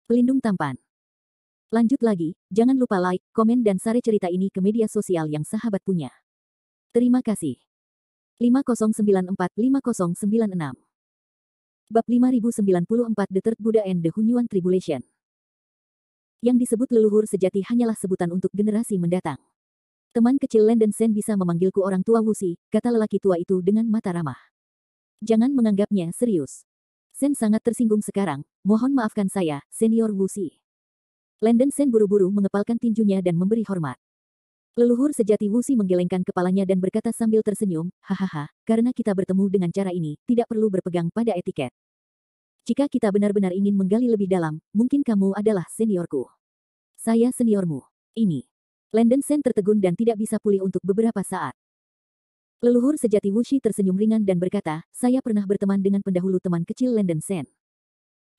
Pelindung tampan. Lanjut lagi, jangan lupa like, komen dan share cerita ini ke media sosial yang sahabat punya. Terima kasih. 5094-5096 Bab 5094 The Third Buddha and the Hunyuan Tribulation. Yang disebut leluhur sejati hanyalah sebutan untuk generasi mendatang. Teman kecil Landon Sen bisa memanggilku orang tua Wuxi, kata lelaki tua itu dengan mata ramah. Jangan menganggapnya serius. Sen sangat tersinggung sekarang, mohon maafkan saya, senior Wuxi. Landon Sen buru-buru mengepalkan tinjunya dan memberi hormat. Leluhur sejati Wuxi menggelengkan kepalanya dan berkata sambil tersenyum, hahaha, karena kita bertemu dengan cara ini, tidak perlu berpegang pada etiket. Jika kita benar-benar ingin menggali lebih dalam, mungkin kamu adalah seniorku. Saya seniormu. Ini. Landon Sen tertegun dan tidak bisa pulih untuk beberapa saat. Leluhur sejati Wuxi tersenyum ringan dan berkata, saya pernah berteman dengan pendahulu teman kecil Landon Sen.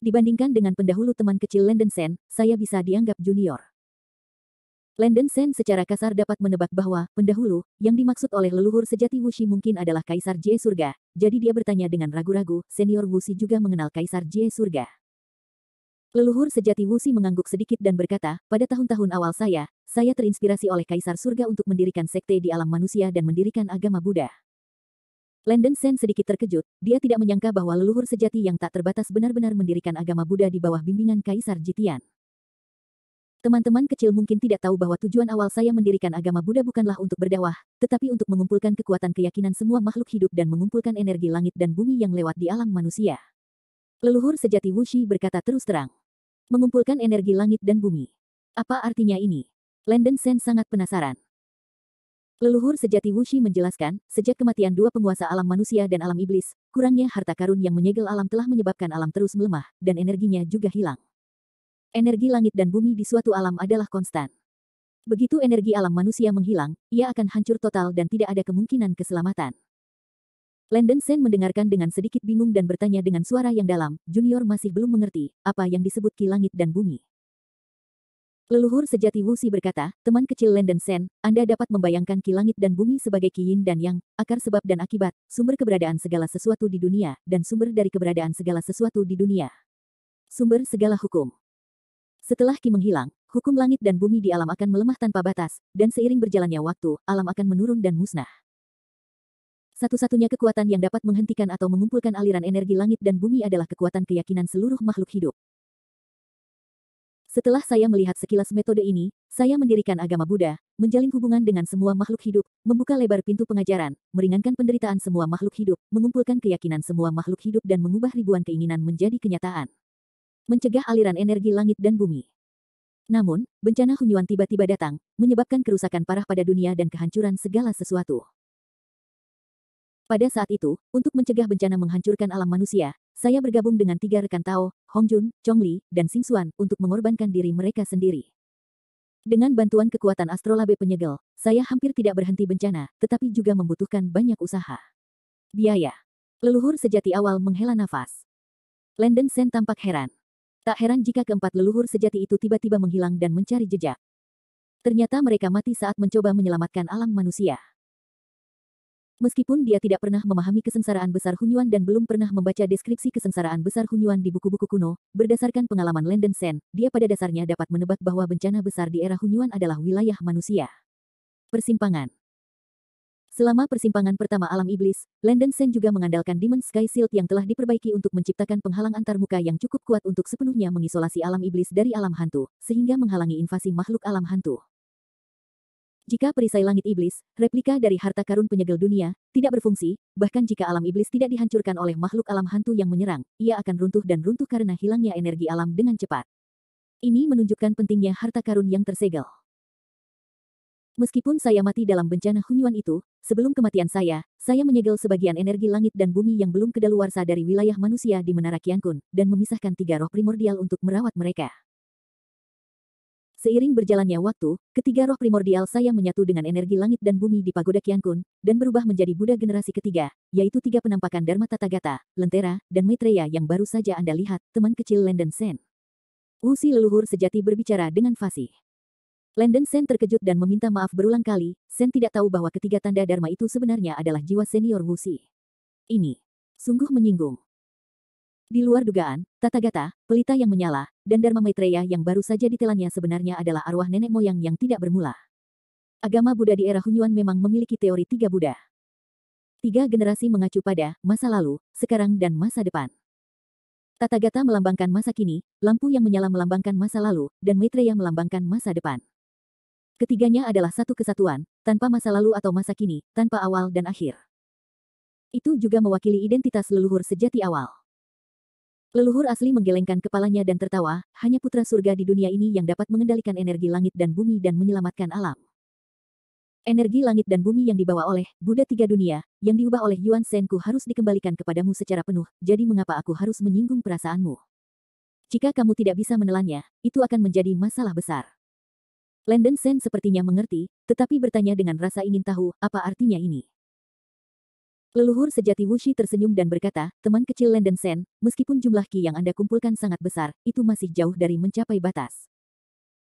Dibandingkan dengan pendahulu teman kecil Landon Sen, saya bisa dianggap junior. Landon Sen secara kasar dapat menebak bahwa pendahulu yang dimaksud oleh leluhur sejati Wuxi mungkin adalah Kaisar Jie Surga, jadi dia bertanya dengan ragu-ragu, senior Wuxi juga mengenal Kaisar Jie Surga. Leluhur sejati Wuxi mengangguk sedikit dan berkata, pada tahun-tahun awal saya terinspirasi oleh Kaisar Surga untuk mendirikan sekte di alam manusia dan mendirikan agama Buddha. Landon Sen sedikit terkejut, dia tidak menyangka bahwa leluhur sejati yang tak terbatas benar-benar mendirikan agama Buddha di bawah bimbingan Kaisar Jitian. Teman-teman kecil mungkin tidak tahu bahwa tujuan awal saya mendirikan agama Buddha bukanlah untuk berdakwah, tetapi untuk mengumpulkan kekuatan keyakinan semua makhluk hidup dan mengumpulkan energi langit dan bumi yang lewat di alam manusia. Leluhur sejati Wuxi berkata terus terang. Mengumpulkan energi langit dan bumi. Apa artinya ini? Landon Sen sangat penasaran. Leluhur sejati Wuxi menjelaskan, sejak kematian dua penguasa alam manusia dan alam iblis, kurangnya harta karun yang menyegel alam telah menyebabkan alam terus melemah, dan energinya juga hilang. Energi langit dan bumi di suatu alam adalah konstan. Begitu energi alam manusia menghilang, ia akan hancur total dan tidak ada kemungkinan keselamatan. Landon Sen mendengarkan dengan sedikit bingung dan bertanya dengan suara yang dalam, junior masih belum mengerti, apa yang disebut ki langit dan bumi. Leluhur sejati Wuxi berkata, teman kecil Landon Sen, Anda dapat membayangkan ki langit dan bumi sebagai ki yin dan yang, akar sebab dan akibat, sumber keberadaan segala sesuatu di dunia, dan sumber dari keberadaan segala sesuatu di dunia. Sumber segala hukum. Setelah ki menghilang, hukum langit dan bumi di alam akan melemah tanpa batas, dan seiring berjalannya waktu, alam akan menurun dan musnah. Satu-satunya kekuatan yang dapat menghentikan atau mengumpulkan aliran energi langit dan bumi adalah kekuatan keyakinan seluruh makhluk hidup. Setelah saya melihat sekilas metode ini, saya mendirikan agama Buddha, menjalin hubungan dengan semua makhluk hidup, membuka lebar pintu pengajaran, meringankan penderitaan semua makhluk hidup, mengumpulkan keyakinan semua makhluk hidup dan mengubah ribuan keinginan menjadi kenyataan. Mencegah aliran energi langit dan bumi. Namun, bencana Hunyuan tiba-tiba datang, menyebabkan kerusakan parah pada dunia dan kehancuran segala sesuatu. Pada saat itu, untuk mencegah bencana menghancurkan alam manusia, saya bergabung dengan 3 rekan Tao, Hongjun, Chongli, dan Xingxuan, untuk mengorbankan diri mereka sendiri. Dengan bantuan kekuatan astrolabe penyegel, saya hampir tidak berhenti bencana, tetapi juga membutuhkan banyak usaha. Biaya. Leluhur sejati awal menghela nafas. Landon Sen tampak heran. Tak heran jika keempat leluhur sejati itu tiba-tiba menghilang dan mencari jejak. Ternyata mereka mati saat mencoba menyelamatkan alam manusia. Meskipun dia tidak pernah memahami kesengsaraan besar Hunyuan dan belum pernah membaca deskripsi kesengsaraan besar Hunyuan di buku-buku kuno, berdasarkan pengalaman Landon Sen, dia pada dasarnya dapat menebak bahwa bencana besar di era Hunyuan adalah wilayah manusia. Persimpangan. Selama persimpangan pertama alam iblis, Landon Sen juga mengandalkan Demon Sky Shield yang telah diperbaiki untuk menciptakan penghalang antarmuka yang cukup kuat untuk sepenuhnya mengisolasi alam iblis dari alam hantu, sehingga menghalangi invasi makhluk alam hantu. Jika perisai langit iblis, replika dari harta karun penyegel dunia, tidak berfungsi, bahkan jika alam iblis tidak dihancurkan oleh makhluk alam hantu yang menyerang, ia akan runtuh dan runtuh karena hilangnya energi alam dengan cepat. Ini menunjukkan pentingnya harta karun yang tersegel. Meskipun saya mati dalam bencana Hunyuan itu, sebelum kematian saya menyegel sebagian energi langit dan bumi yang belum kedaluarsa dari wilayah manusia di Menara Qiankun, dan memisahkan 3 roh primordial untuk merawat mereka. Seiring berjalannya waktu, ketiga roh primordial saya menyatu dengan energi langit dan bumi di Pagoda Qiankun, dan berubah menjadi Buddha generasi ketiga, yaitu 3 penampakan Dharma Tathagata, Lentera, dan Maitreya yang baru saja Anda lihat, teman kecil Landon Sen. Wuxi leluhur sejati berbicara dengan fasih. Landon Sen terkejut dan meminta maaf berulang kali. Sen tidak tahu bahwa ketiga tanda Dharma itu sebenarnya adalah jiwa senior Wuxi. Ini sungguh menyinggung. Di luar dugaan, Tathagata, pelita yang menyala, dan Dharma Maitreya yang baru saja ditelannya sebenarnya adalah arwah nenek moyang yang tidak bermula. Agama Buddha di era Hunyuan memang memiliki teori tiga Buddha. Tiga generasi mengacu pada masa lalu, sekarang dan masa depan. Tathagata melambangkan masa kini, lampu yang menyala melambangkan masa lalu, dan Maitreya melambangkan masa depan. Ketiganya adalah satu kesatuan, tanpa masa lalu atau masa kini, tanpa awal dan akhir. Itu juga mewakili identitas leluhur sejati awal. Leluhur asli menggelengkan kepalanya dan tertawa, hanya putra surga di dunia ini yang dapat mengendalikan energi langit dan bumi dan menyelamatkan alam. Energi langit dan bumi yang dibawa oleh Buddha tiga dunia, yang diubah oleh Yuan Senku harus dikembalikan kepadamu secara penuh, jadi mengapa aku harus menyinggung perasaanmu? Jika kamu tidak bisa menelannya, itu akan menjadi masalah besar. Landen Sen sepertinya mengerti, tetapi bertanya dengan rasa ingin tahu, apa artinya ini? Leluhur sejati Wuxi tersenyum dan berkata, teman kecil Landen Sen, meskipun jumlah Qi yang Anda kumpulkan sangat besar, itu masih jauh dari mencapai batas.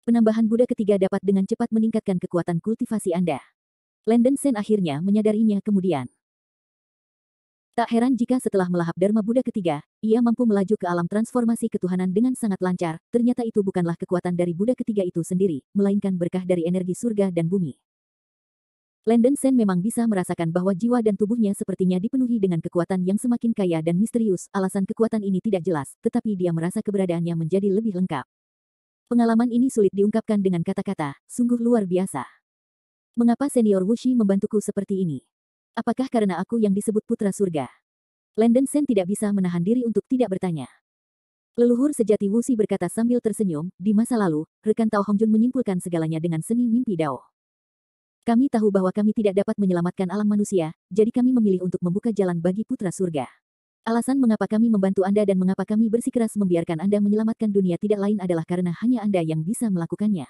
Penambahan Buddha ketiga dapat dengan cepat meningkatkan kekuatan kultivasi Anda. Landen Sen akhirnya menyadarinya kemudian. Tak heran jika setelah melahap Dharma Buddha ketiga, ia mampu melaju ke alam transformasi ketuhanan dengan sangat lancar, ternyata itu bukanlah kekuatan dari Buddha ketiga itu sendiri, melainkan berkah dari energi surga dan bumi. Landen Sen memang bisa merasakan bahwa jiwa dan tubuhnya sepertinya dipenuhi dengan kekuatan yang semakin kaya dan misterius. Alasan kekuatan ini tidak jelas, tetapi dia merasa keberadaannya menjadi lebih lengkap. Pengalaman ini sulit diungkapkan dengan kata-kata, sungguh luar biasa. Mengapa senior Wuxi membantuku seperti ini? Apakah karena aku yang disebut putra surga? Landen Sen tidak bisa menahan diri untuk tidak bertanya. Leluhur sejati Wuxi berkata sambil tersenyum, di masa lalu, rekan Tao Hongjun menyimpulkan segalanya dengan seni mimpi Dao. Kami tahu bahwa kami tidak dapat menyelamatkan alam manusia, jadi kami memilih untuk membuka jalan bagi putra surga. Alasan mengapa kami membantu Anda dan mengapa kami bersikeras membiarkan Anda menyelamatkan dunia tidak lain adalah karena hanya Anda yang bisa melakukannya.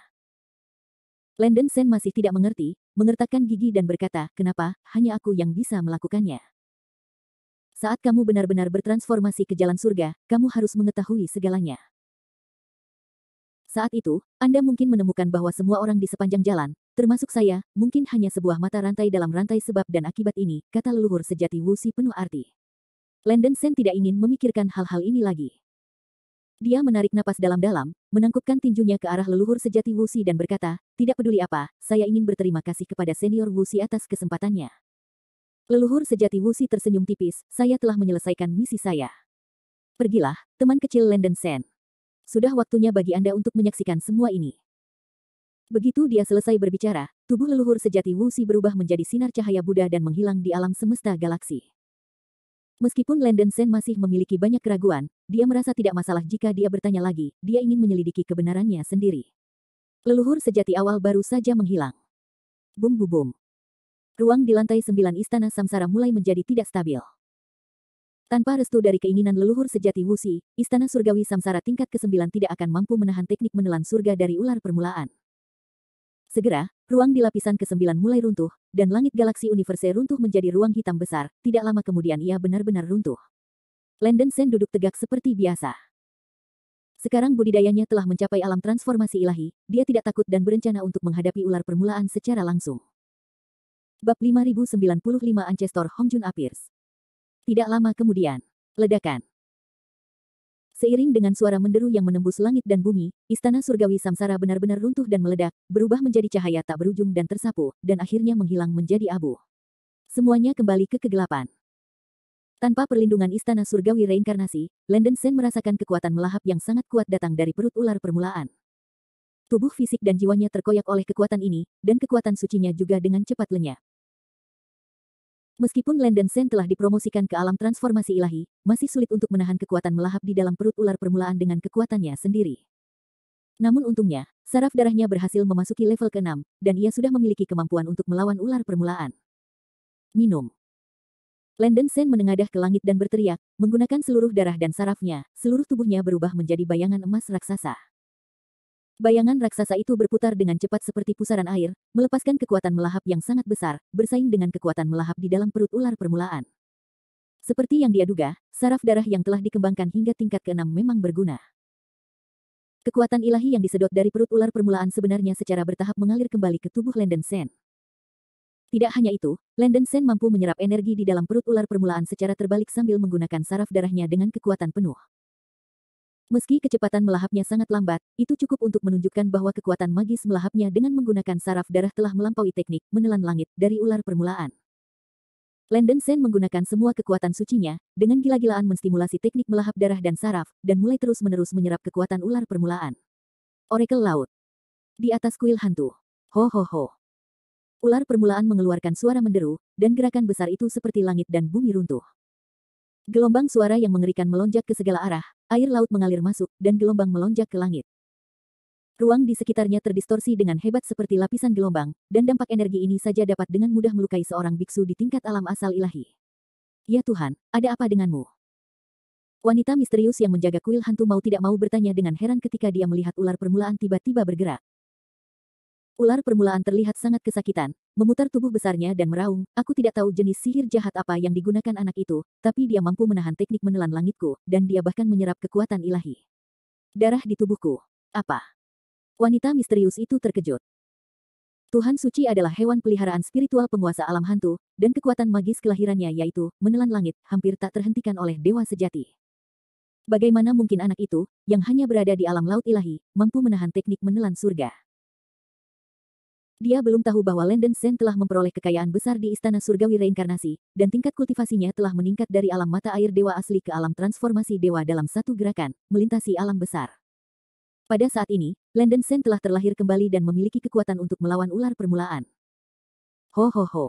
Landen Sen masih tidak mengerti, mengertakkan gigi dan berkata, kenapa, hanya aku yang bisa melakukannya. Saat kamu benar-benar bertransformasi ke jalan surga, kamu harus mengetahui segalanya. Saat itu, Anda mungkin menemukan bahwa semua orang di sepanjang jalan, termasuk saya, mungkin hanya sebuah mata rantai dalam rantai sebab dan akibat ini, kata leluhur sejati Wuxi penuh arti. Landen Sen tidak ingin memikirkan hal-hal ini lagi. Dia menarik napas dalam-dalam, menangkupkan tinjunya ke arah leluhur sejati Wuxi dan berkata, tidak peduli apa, saya ingin berterima kasih kepada senior Wuxi atas kesempatannya. Leluhur sejati Wuxi tersenyum tipis, saya telah menyelesaikan misi saya. Pergilah, teman kecil Landen Sen. Sudah waktunya bagi Anda untuk menyaksikan semua ini. Begitu dia selesai berbicara, tubuh leluhur sejati Wuxi berubah menjadi sinar cahaya Buddha dan menghilang di alam semesta galaksi. Meskipun Landen Sen masih memiliki banyak keraguan, dia merasa tidak masalah jika dia bertanya lagi, dia ingin menyelidiki kebenarannya sendiri. Leluhur sejati awal baru saja menghilang. Bum bum bum. Ruang di lantai 9 Istana Samsara mulai menjadi tidak stabil. Tanpa restu dari keinginan leluhur sejati Wuxi, Istana Surgawi Samsara tingkat ke-9 tidak akan mampu menahan teknik menelan surga dari ular permulaan. Segera, ruang di lapisan ke-9 mulai runtuh, dan langit galaksi universe runtuh menjadi ruang hitam besar, tidak lama kemudian ia benar-benar runtuh. Landen Sen duduk tegak seperti biasa. Sekarang budidayanya telah mencapai alam transformasi ilahi, dia tidak takut dan berencana untuk menghadapi ular permulaan secara langsung. Bab 5095 Ancestor Hongjun Appears. Tidak lama kemudian, ledakan. Seiring dengan suara menderu yang menembus langit dan bumi, Istana Surgawi Samsara benar-benar runtuh dan meledak, berubah menjadi cahaya tak berujung dan tersapu, dan akhirnya menghilang menjadi abu. Semuanya kembali ke kegelapan. Tanpa perlindungan Istana Surgawi Reinkarnasi, Landen Sen merasakan kekuatan melahap yang sangat kuat datang dari perut ular permulaan. Tubuh fisik dan jiwanya terkoyak oleh kekuatan ini, dan kekuatan sucinya juga dengan cepat lenyap. Meskipun Landen Sen telah dipromosikan ke alam transformasi ilahi, masih sulit untuk menahan kekuatan melahap di dalam perut ular permulaan dengan kekuatannya sendiri. Namun untungnya, saraf darahnya berhasil memasuki level ke-6, dan ia sudah memiliki kemampuan untuk melawan ular permulaan. Minum. Landen Sen menengadah ke langit dan berteriak, menggunakan seluruh darah dan sarafnya, seluruh tubuhnya berubah menjadi bayangan emas raksasa. Bayangan raksasa itu berputar dengan cepat seperti pusaran air, melepaskan kekuatan melahap yang sangat besar, bersaing dengan kekuatan melahap di dalam perut ular permulaan. Seperti yang dia duga, saraf darah yang telah dikembangkan hingga tingkat ke-6 memang berguna. Kekuatan ilahi yang disedot dari perut ular permulaan sebenarnya secara bertahap mengalir kembali ke tubuh Landen Sen. Tidak hanya itu, Landen Sen mampu menyerap energi di dalam perut ular permulaan secara terbalik sambil menggunakan saraf darahnya dengan kekuatan penuh. Meski kecepatan melahapnya sangat lambat, itu cukup untuk menunjukkan bahwa kekuatan magis melahapnya dengan menggunakan saraf darah telah melampaui teknik menelan langit dari ular permulaan. Landen Sen menggunakan semua kekuatan sucinya, dengan gila-gilaan menstimulasi teknik melahap darah dan saraf, dan mulai terus-menerus menyerap kekuatan ular permulaan. Oracle Laut. Di atas kuil hantu. Ho ho ho. Ular permulaan mengeluarkan suara menderu, dan gerakan besar itu seperti langit dan bumi runtuh. Gelombang suara yang mengerikan melonjak ke segala arah, air laut mengalir masuk, dan gelombang melonjak ke langit. Ruang di sekitarnya terdistorsi dengan hebat seperti lapisan gelombang, dan dampak energi ini saja dapat dengan mudah melukai seorang biksu di tingkat alam asal ilahi. Ya Tuhan, ada apa denganmu? Wanita misterius yang menjaga kuil hantu mau tidak mau bertanya dengan heran ketika dia melihat ular permulaan tiba-tiba bergerak. Ular permulaan terlihat sangat kesakitan, memutar tubuh besarnya dan meraung, aku tidak tahu jenis sihir jahat apa yang digunakan anak itu, tapi dia mampu menahan teknik menelan langitku, dan dia bahkan menyerap kekuatan ilahi. Darah di tubuhku. Apa? Wanita misterius itu terkejut. Tuhan suci adalah hewan peliharaan spiritual penguasa alam hantu, dan kekuatan magis kelahirannya yaitu, menelan langit, hampir tak terhentikan oleh dewa sejati. Bagaimana mungkin anak itu, yang hanya berada di alam laut ilahi, mampu menahan teknik menelan surga? Dia belum tahu bahwa Landen Sen telah memperoleh kekayaan besar di Istana Surgawi Reinkarnasi, dan tingkat kultivasinya telah meningkat dari alam mata air dewa asli ke alam transformasi dewa dalam satu gerakan, melintasi alam besar. Pada saat ini, Landen Sen telah terlahir kembali dan memiliki kekuatan untuk melawan ular permulaan. Ho ho ho.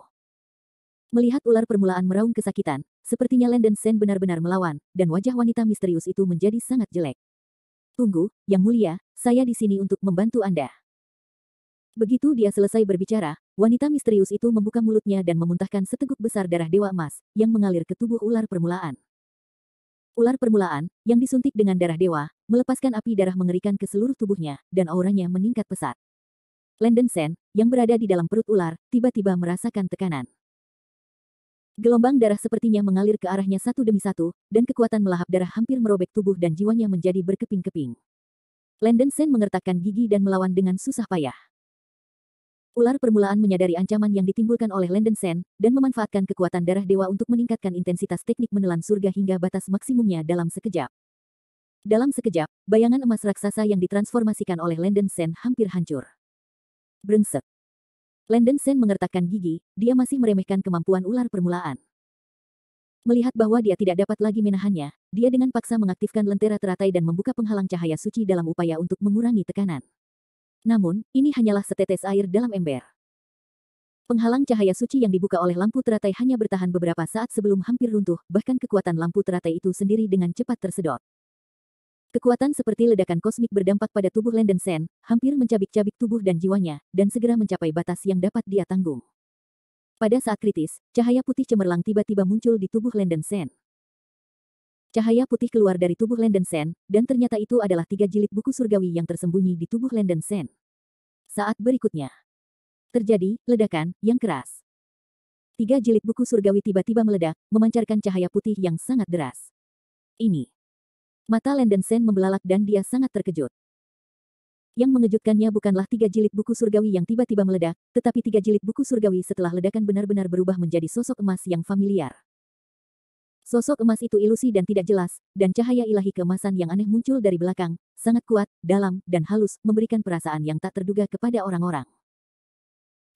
Melihat ular permulaan meraung kesakitan, sepertinya Landen Sen benar-benar melawan, dan wajah wanita misterius itu menjadi sangat jelek. Tunggu, Yang Mulia, saya di sini untuk membantu Anda. Begitu dia selesai berbicara, wanita misterius itu membuka mulutnya dan memuntahkan seteguk besar darah dewa emas, yang mengalir ke tubuh ular permulaan. Ular permulaan, yang disuntik dengan darah dewa, melepaskan api darah mengerikan ke seluruh tubuhnya, dan auranya meningkat pesat. Landen Sen, yang berada di dalam perut ular, tiba-tiba merasakan tekanan. Gelombang darah sepertinya mengalir ke arahnya satu demi satu, dan kekuatan melahap darah hampir merobek tubuh dan jiwanya menjadi berkeping-keping. Landen Sen mengertakkan gigi dan melawan dengan susah payah. Ular permulaan menyadari ancaman yang ditimbulkan oleh Landen Sen, dan memanfaatkan kekuatan darah dewa untuk meningkatkan intensitas teknik menelan surga hingga batas maksimumnya dalam sekejap. Dalam sekejap, bayangan emas raksasa yang ditransformasikan oleh Landen Sen hampir hancur. Brengsek. Landen Sen mengertakkan gigi, dia masih meremehkan kemampuan ular permulaan. Melihat bahwa dia tidak dapat lagi menahannya, dia dengan paksa mengaktifkan lentera teratai dan membuka penghalang cahaya suci dalam upaya untuk mengurangi tekanan. Namun, ini hanyalah setetes air dalam ember. Penghalang cahaya suci yang dibuka oleh lampu teratai hanya bertahan beberapa saat sebelum hampir runtuh, bahkan kekuatan lampu teratai itu sendiri dengan cepat tersedot. Kekuatan seperti ledakan kosmik berdampak pada tubuh Landen Sen, hampir mencabik-cabik tubuh dan jiwanya, dan segera mencapai batas yang dapat dia tanggung. Pada saat kritis, cahaya putih cemerlang tiba-tiba muncul di tubuh Landen Sen. Cahaya putih keluar dari tubuh Landen Sen, dan ternyata itu adalah 3 jilid buku surgawi yang tersembunyi di tubuh Landen Sen. Saat berikutnya, terjadi ledakan yang keras. 3 jilid buku surgawi tiba-tiba meledak, memancarkan cahaya putih yang sangat deras. Ini. Mata Landen Sen membelalak dan dia sangat terkejut. Yang mengejutkannya bukanlah 3 jilid buku surgawi yang tiba-tiba meledak, tetapi 3 jilid buku surgawi setelah ledakan benar-benar berubah menjadi sosok emas yang familiar. Sosok emas itu ilusi dan tidak jelas, dan cahaya ilahi keemasan yang aneh muncul dari belakang, sangat kuat, dalam, dan halus, memberikan perasaan yang tak terduga kepada orang-orang.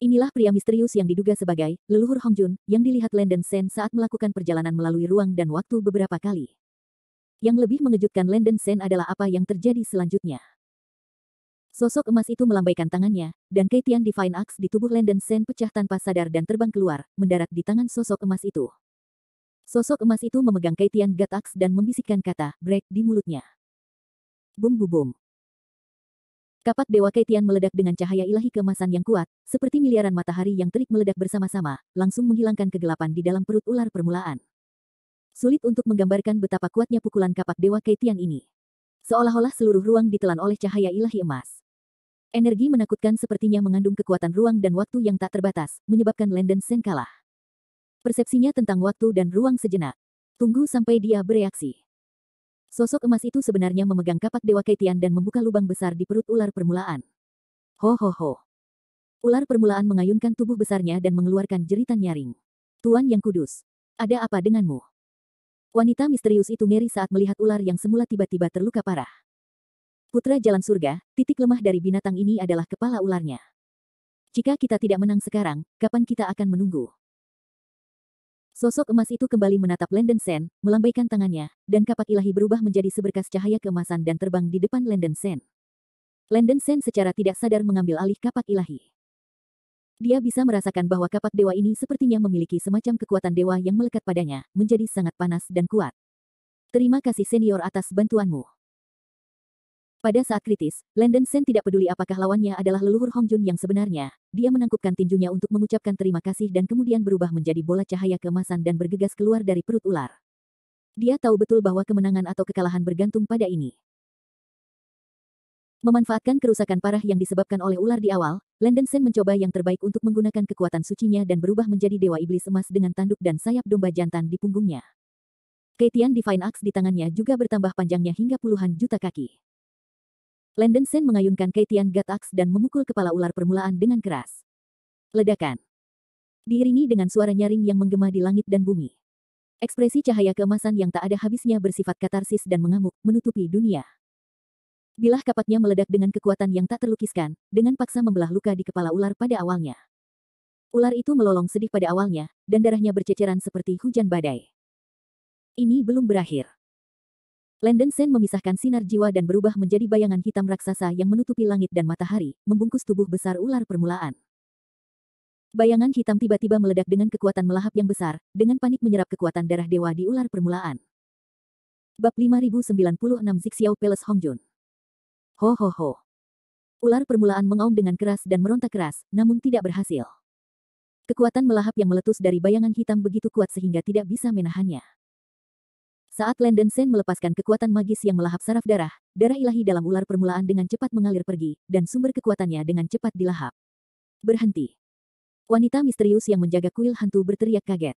Inilah pria misterius yang diduga sebagai leluhur Hongjun, yang dilihat Landen Sen saat melakukan perjalanan melalui ruang dan waktu beberapa kali. Yang lebih mengejutkan Landen Sen adalah apa yang terjadi selanjutnya. Sosok emas itu melambaikan tangannya, dan Keitian Divine Axe di tubuh Landen Sen pecah tanpa sadar dan terbang keluar, mendarat di tangan sosok emas itu. Sosok emas itu memegang Keitian God Axe dan membisikkan kata, break di mulutnya. Bum bum bum. Kapak Dewa Keitian meledak dengan cahaya ilahi keemasan yang kuat, seperti miliaran matahari yang terik meledak bersama-sama, langsung menghilangkan kegelapan di dalam perut ular permulaan. Sulit untuk menggambarkan betapa kuatnya pukulan kapak Dewa Keitian ini. Seolah-olah seluruh ruang ditelan oleh cahaya ilahi emas. Energi menakutkan sepertinya mengandung kekuatan ruang dan waktu yang tak terbatas, menyebabkan Landen Sen kalah. Persepsinya tentang waktu dan ruang sejenak. Tunggu sampai dia bereaksi. Sosok emas itu sebenarnya memegang kapak Dewa Keitian dan membuka lubang besar di perut ular permulaan. Ho ho ho. Ular permulaan mengayunkan tubuh besarnya dan mengeluarkan jeritan nyaring. Tuan yang kudus, ada apa denganmu? Wanita misterius itu ngeri saat melihat ular yang semula tiba-tiba terluka parah. Putra Jalan Surga, titik lemah dari binatang ini adalah kepala ularnya. Jika kita tidak menang sekarang, kapan kita akan menunggu? Sosok emas itu kembali menatap Landen Sen, melambaikan tangannya, dan kapak ilahi berubah menjadi seberkas cahaya keemasan dan terbang di depan Landen Sen. Landen Sen secara tidak sadar mengambil alih kapak ilahi. Dia bisa merasakan bahwa kapak dewa ini sepertinya memiliki semacam kekuatan dewa yang melekat padanya, menjadi sangat panas dan kuat. Terima kasih senior atas bantuanmu. Pada saat kritis, Landen Sen tidak peduli apakah lawannya adalah leluhur Hong Jun yang sebenarnya. Dia menangkupkan tinjunya untuk mengucapkan terima kasih dan kemudian berubah menjadi bola cahaya keemasan dan bergegas keluar dari perut ular. Dia tahu betul bahwa kemenangan atau kekalahan bergantung pada ini. Memanfaatkan kerusakan parah yang disebabkan oleh ular di awal, Landen Sen mencoba yang terbaik untuk menggunakan kekuatan sucinya dan berubah menjadi dewa iblis emas dengan tanduk dan sayap domba jantan di punggungnya. Keitian Divine Axe di tangannya juga bertambah panjangnya hingga puluhan juta kaki. Landen Sen mengayunkan Keitian God Axe dan memukul kepala ular permulaan dengan keras. Ledakan. Diiringi dengan suara nyaring yang menggema di langit dan bumi. Ekspresi cahaya keemasan yang tak ada habisnya bersifat katarsis dan mengamuk, menutupi dunia. Bilah kapaknya meledak dengan kekuatan yang tak terlukiskan, dengan paksa membelah luka di kepala ular pada awalnya. Ular itu melolong sedih pada awalnya, dan darahnya berceceran seperti hujan badai. Ini belum berakhir. Landen Sen memisahkan sinar jiwa dan berubah menjadi bayangan hitam raksasa yang menutupi langit dan matahari, membungkus tubuh besar ular permulaan. Bayangan hitam tiba-tiba meledak dengan kekuatan melahap yang besar, dengan panik menyerap kekuatan darah dewa di ular permulaan. Bab 5096 Zixiao Palace Hong Jun. Ho ho ho. Ular permulaan mengaum dengan keras dan meronta keras, namun tidak berhasil. Kekuatan melahap yang meletus dari bayangan hitam begitu kuat sehingga tidak bisa menahannya. Saat Landen Sen melepaskan kekuatan magis yang melahap saraf darah ilahi dalam ular permulaan dengan cepat mengalir pergi, dan sumber kekuatannya dengan cepat dilahap. Berhenti. Wanita misterius yang menjaga kuil hantu berteriak kaget.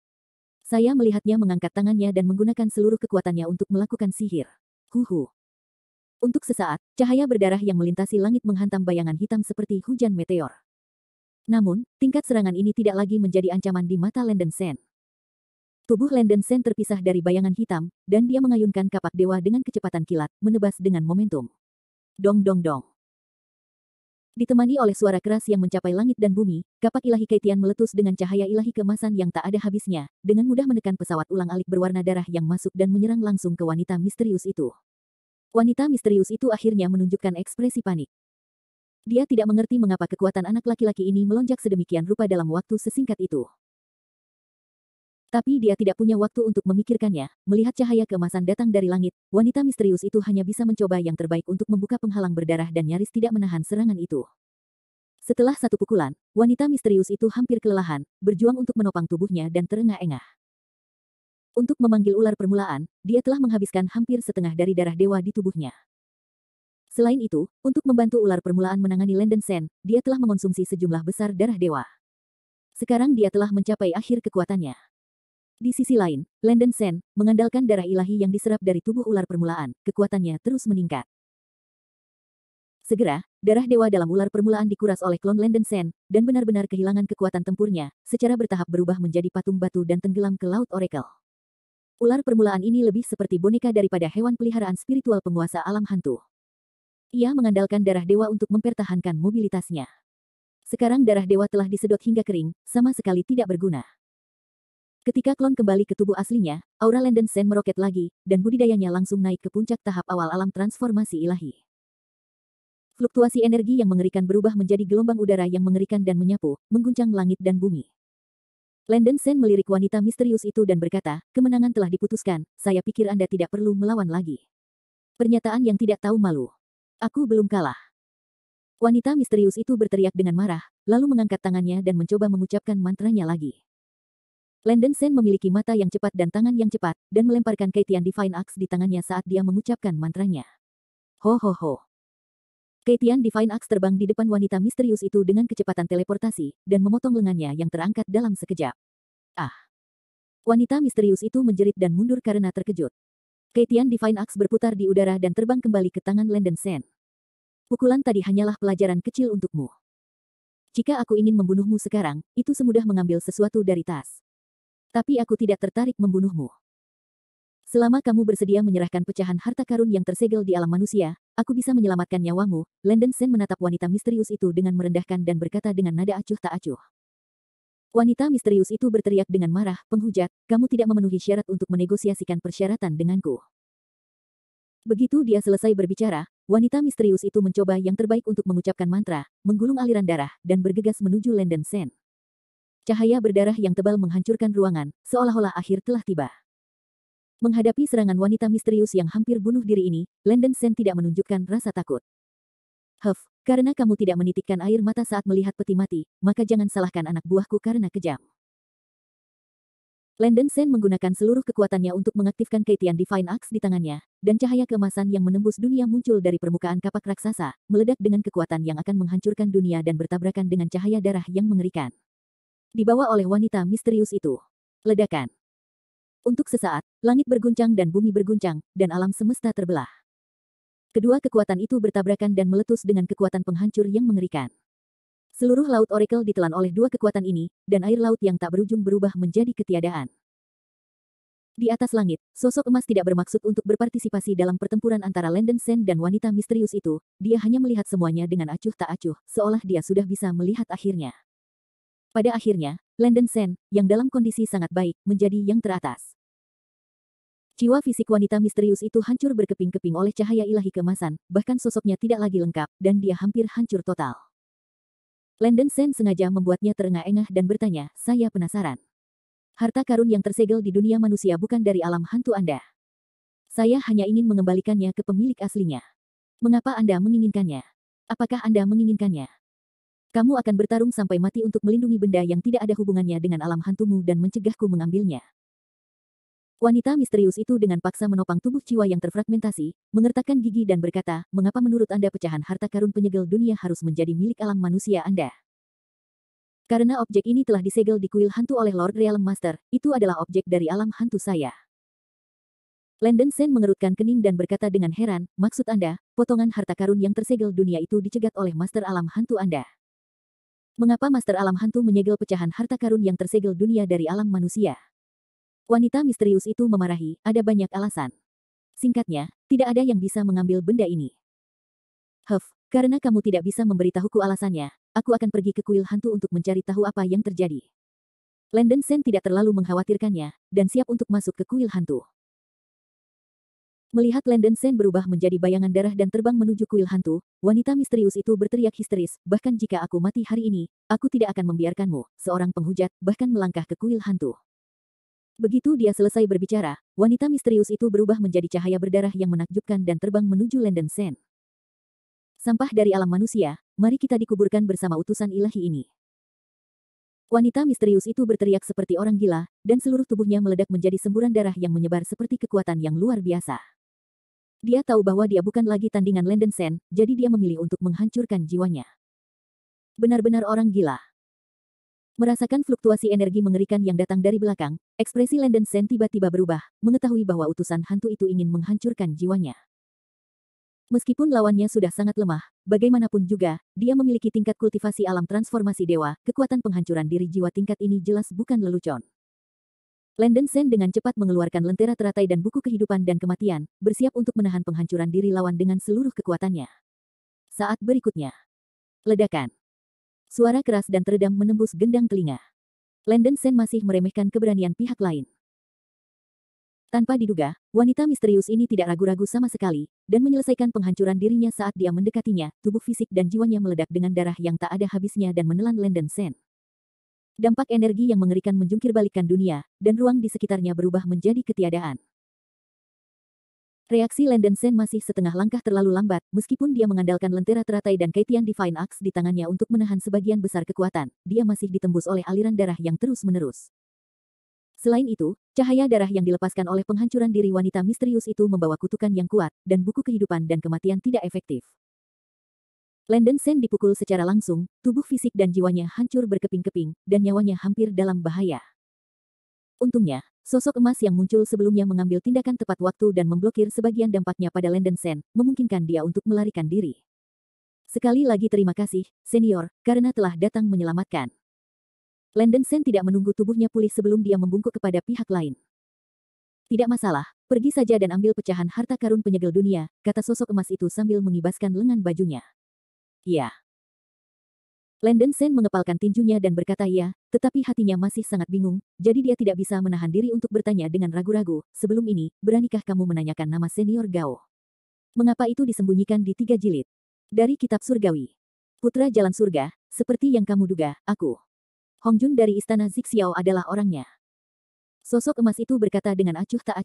Saya melihatnya mengangkat tangannya dan menggunakan seluruh kekuatannya untuk melakukan sihir. Huhu. Untuk sesaat, cahaya berdarah yang melintasi langit menghantam bayangan hitam seperti hujan meteor. Namun, tingkat serangan ini tidak lagi menjadi ancaman di mata Landen Sen. Tubuh Landen Sen terpisah dari bayangan hitam, dan dia mengayunkan kapak dewa dengan kecepatan kilat, menebas dengan momentum. Dong dong dong. Ditemani oleh suara keras yang mencapai langit dan bumi, kapak ilahi Keitian meletus dengan cahaya ilahi keemasan yang tak ada habisnya, dengan mudah menekan pesawat ulang-alik berwarna darah yang masuk dan menyerang langsung ke wanita misterius itu. Wanita misterius itu akhirnya menunjukkan ekspresi panik. Dia tidak mengerti mengapa kekuatan anak laki-laki ini melonjak sedemikian rupa dalam waktu sesingkat itu. Tapi dia tidak punya waktu untuk memikirkannya. Melihat cahaya keemasan datang dari langit, wanita misterius itu hanya bisa mencoba yang terbaik untuk membuka penghalang berdarah dan nyaris tidak menahan serangan itu. Setelah satu pukulan, wanita misterius itu hampir kelelahan, berjuang untuk menopang tubuhnya dan terengah-engah. Untuk memanggil ular permulaan, dia telah menghabiskan hampir setengah dari darah dewa di tubuhnya. Selain itu, untuk membantu ular permulaan menangani Landen Sen, dia telah mengonsumsi sejumlah besar darah dewa. Sekarang dia telah mencapai akhir kekuatannya. Di sisi lain, Landen Sen, mengandalkan darah ilahi yang diserap dari tubuh ular permulaan, kekuatannya terus meningkat. Segera, darah dewa dalam ular permulaan dikuras oleh klon Landen Sen, dan benar-benar kehilangan kekuatan tempurnya, secara bertahap berubah menjadi patung batu dan tenggelam ke Laut Oracle. Ular permulaan ini lebih seperti boneka daripada hewan peliharaan spiritual penguasa alam hantu. Ia mengandalkan darah dewa untuk mempertahankan mobilitasnya. Sekarang darah dewa telah disedot hingga kering, sama sekali tidak berguna. Ketika klon kembali ke tubuh aslinya, aura Landen Sen meroket lagi, dan budidayanya langsung naik ke puncak tahap awal alam transformasi ilahi. Fluktuasi energi yang mengerikan berubah menjadi gelombang udara yang mengerikan dan menyapu, mengguncang langit dan bumi. Landen Sen melirik wanita misterius itu dan berkata, kemenangan telah diputuskan, saya pikir Anda tidak perlu melawan lagi. Pernyataan yang tidak tahu malu. Aku belum kalah. Wanita misterius itu berteriak dengan marah, lalu mengangkat tangannya dan mencoba mengucapkan mantranya lagi. Landen Sen memiliki mata yang cepat dan tangan yang cepat, dan melemparkan Keitian Divine Axe di tangannya saat dia mengucapkan mantranya. Ho ho ho. Keitian Divine Axe terbang di depan wanita misterius itu dengan kecepatan teleportasi, dan memotong lengannya yang terangkat dalam sekejap. Ah! Wanita misterius itu menjerit dan mundur karena terkejut. Keitian Divine Axe berputar di udara dan terbang kembali ke tangan Landen Sen. Pukulan tadi hanyalah pelajaran kecil untukmu. Jika aku ingin membunuhmu sekarang, itu semudah mengambil sesuatu dari tas. Tapi aku tidak tertarik membunuhmu. Selama kamu bersedia menyerahkan pecahan harta karun yang tersegel di alam manusia, aku bisa menyelamatkan nyawamu. Landen Sen menatap wanita misterius itu dengan merendahkan dan berkata dengan nada acuh tak acuh. Wanita misterius itu berteriak dengan marah, penghujat, kamu tidak memenuhi syarat untuk menegosiasikan persyaratan denganku. Begitu dia selesai berbicara, wanita misterius itu mencoba yang terbaik untuk mengucapkan mantra, menggulung aliran darah, dan bergegas menuju Landen Sen. Cahaya berdarah yang tebal menghancurkan ruangan, seolah-olah akhir telah tiba. Menghadapi serangan wanita misterius yang hampir bunuh diri ini, Landen Sen tidak menunjukkan rasa takut. Karena kamu tidak menitikkan air mata saat melihat peti mati, maka jangan salahkan anak buahku karena kejam. Landen Sen menggunakan seluruh kekuatannya untuk mengaktifkan Keitian Divine Axe di tangannya, dan cahaya keemasan yang menembus dunia muncul dari permukaan kapak raksasa, meledak dengan kekuatan yang akan menghancurkan dunia dan bertabrakan dengan cahaya darah yang mengerikan. Dibawa oleh wanita misterius itu. Ledakan. Untuk sesaat, langit berguncang dan bumi berguncang, dan alam semesta terbelah. Kedua kekuatan itu bertabrakan dan meletus dengan kekuatan penghancur yang mengerikan. Seluruh laut Oracle ditelan oleh dua kekuatan ini, dan air laut yang tak berujung berubah menjadi ketiadaan. Di atas langit, sosok emas tidak bermaksud untuk berpartisipasi dalam pertempuran antara Landen Sen dan wanita misterius itu, dia hanya melihat semuanya dengan acuh tak acuh, seolah dia sudah bisa melihat akhirnya. Pada akhirnya, Landen Sen, yang dalam kondisi sangat baik, menjadi yang teratas. Jiwa fisik wanita misterius itu hancur berkeping-keping oleh cahaya ilahi keemasan, bahkan sosoknya tidak lagi lengkap, dan dia hampir hancur total. Landen Sen sengaja membuatnya terengah-engah dan bertanya, saya penasaran. Harta karun yang tersegel di dunia manusia bukan dari alam hantu Anda. Saya hanya ingin mengembalikannya ke pemilik aslinya. Mengapa Anda menginginkannya? Apakah Anda menginginkannya? Kamu akan bertarung sampai mati untuk melindungi benda yang tidak ada hubungannya dengan alam hantumu dan mencegahku mengambilnya. Wanita misterius itu dengan paksa menopang tubuh jiwa yang terfragmentasi, mengertakkan gigi dan berkata, mengapa menurut Anda pecahan harta karun penyegel dunia harus menjadi milik alam manusia Anda? Karena objek ini telah disegel di kuil hantu oleh Lord Realm Master, itu adalah objek dari alam hantu saya. Landen Sen mengerutkan kening dan berkata dengan heran, maksud Anda, potongan harta karun yang tersegel dunia itu dicegat oleh Master alam hantu Anda? Mengapa Master Alam Hantu menyegel pecahan harta karun yang tersegel dunia dari alam manusia? Wanita misterius itu memarahi, ada banyak alasan. Singkatnya, tidak ada yang bisa mengambil benda ini. Karena kamu tidak bisa memberitahuku alasannya, aku akan pergi ke kuil hantu untuk mencari tahu apa yang terjadi. Landen Sen tidak terlalu mengkhawatirkannya, dan siap untuk masuk ke kuil hantu. Melihat Landen Sen berubah menjadi bayangan darah dan terbang menuju kuil hantu, wanita misterius itu berteriak histeris, bahkan jika aku mati hari ini, aku tidak akan membiarkanmu, seorang penghujat, bahkan melangkah ke kuil hantu. Begitu dia selesai berbicara, wanita misterius itu berubah menjadi cahaya berdarah yang menakjubkan dan terbang menuju Landen Sen. Sampah dari alam manusia, mari kita dikuburkan bersama utusan ilahi ini. Wanita misterius itu berteriak seperti orang gila, dan seluruh tubuhnya meledak menjadi semburan darah yang menyebar seperti kekuatan yang luar biasa. Dia tahu bahwa dia bukan lagi tandingan Landen Sen, jadi dia memilih untuk menghancurkan jiwanya. Benar-benar orang gila. Merasakan fluktuasi energi mengerikan yang datang dari belakang, ekspresi Landen Sen tiba-tiba berubah, mengetahui bahwa utusan hantu itu ingin menghancurkan jiwanya. Meskipun lawannya sudah sangat lemah, bagaimanapun juga, dia memiliki tingkat kultivasi alam transformasi dewa, kekuatan penghancuran diri jiwa tingkat ini jelas bukan lelucon. Landen Sen dengan cepat mengeluarkan lentera teratai dan buku kehidupan dan kematian, bersiap untuk menahan penghancuran diri lawan dengan seluruh kekuatannya. Saat berikutnya. Ledakan. Suara keras dan teredam menembus gendang telinga. Landen Sen masih meremehkan keberanian pihak lain. Tanpa diduga, wanita misterius ini tidak ragu-ragu sama sekali, dan menyelesaikan penghancuran dirinya saat dia mendekatinya, tubuh fisik dan jiwanya meledak dengan darah yang tak ada habisnya dan menelan Landen Sen. Dampak energi yang mengerikan menjungkir balikkan dunia, dan ruang di sekitarnya berubah menjadi ketiadaan. Reaksi Landen Sen masih setengah langkah terlalu lambat, meskipun dia mengandalkan lentera teratai dan Keitian Divine Axe di tangannya untuk menahan sebagian besar kekuatan, dia masih ditembus oleh aliran darah yang terus-menerus. Selain itu, cahaya darah yang dilepaskan oleh penghancuran diri wanita misterius itu membawa kutukan yang kuat, dan buku kehidupan dan kematian tidak efektif. Landen Sen dipukul secara langsung, tubuh fisik dan jiwanya hancur berkeping-keping, dan nyawanya hampir dalam bahaya. Untungnya, sosok emas yang muncul sebelumnya mengambil tindakan tepat waktu dan memblokir sebagian dampaknya pada Landen Sen, memungkinkan dia untuk melarikan diri. Sekali lagi terima kasih, senior, karena telah datang menyelamatkan. Landen Sen tidak menunggu tubuhnya pulih sebelum dia membungkuk kepada pihak lain. Tidak masalah, Pergi saja dan ambil pecahan harta karun penyegel dunia, kata sosok emas itu sambil mengibaskan lengan bajunya. Iya. Landon Shen mengepalkan tinjunya dan berkata iya, tetapi hatinya masih sangat bingung, jadi dia tidak bisa menahan diri untuk bertanya dengan ragu-ragu, sebelum ini, beranikah kamu menanyakan nama senior Gao? Mengapa itu disembunyikan di 3 jilid? Dari Kitab Surgawi. Putra Jalan Surga, seperti yang kamu duga, aku. Hong Jun dari Istana Zixiao adalah orangnya. Sosok emas itu berkata dengan acuh tak acuh.